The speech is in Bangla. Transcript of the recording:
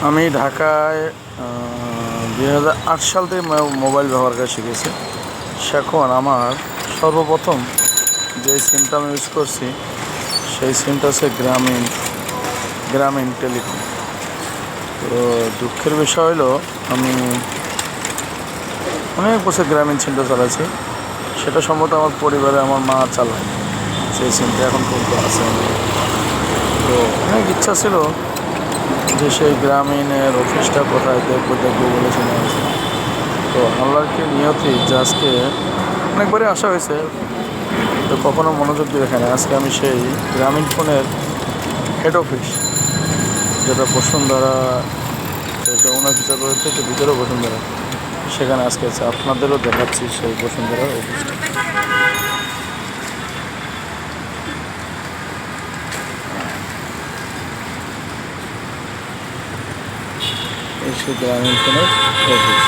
আমি ঢাকায় 2008 সাল থেকে মোবাইল ব্যবহার করা শিখেছি। এখন আমার সর্বপ্রথম যে সিমটা আমি ইউজ করছি সেই সিমটা হচ্ছে গ্রামীণ টেলিকম। তো দুঃখের বিষয় হলো আমি অনেক বছর গ্রামীণ সিমটা চালাচ্ছি। সেটা সম্ভবত আমার পরিবারে আমার মা চালায়, সেই সিমটা এখন পর্যন্ত আছে। তো অনেক ইচ্ছা ছিল যে সেই গ্রামীণের অফিসটা কোথায় দেখবো বলে শুনে আছে। তো আল্লাহর কি নিয়তি যে আজকে অনেকবারই আসা হয়েছে, তো কখনো মনোযোগ দিয়ে দেখে না। আজকে আমি সেই গ্রামীণ ফোনের হেড অফিস, যেটা বসুন্ধরা যমুনা ফিচার রোড থেকে ভিতরে বসুন্ধরা, সেখানে আজকে আছে। আপনাদেরও দেখাচ্ছি সেই বসুন্ধরার অফিসটা। এই সেই গ্রামীণ ফোনের অফিস।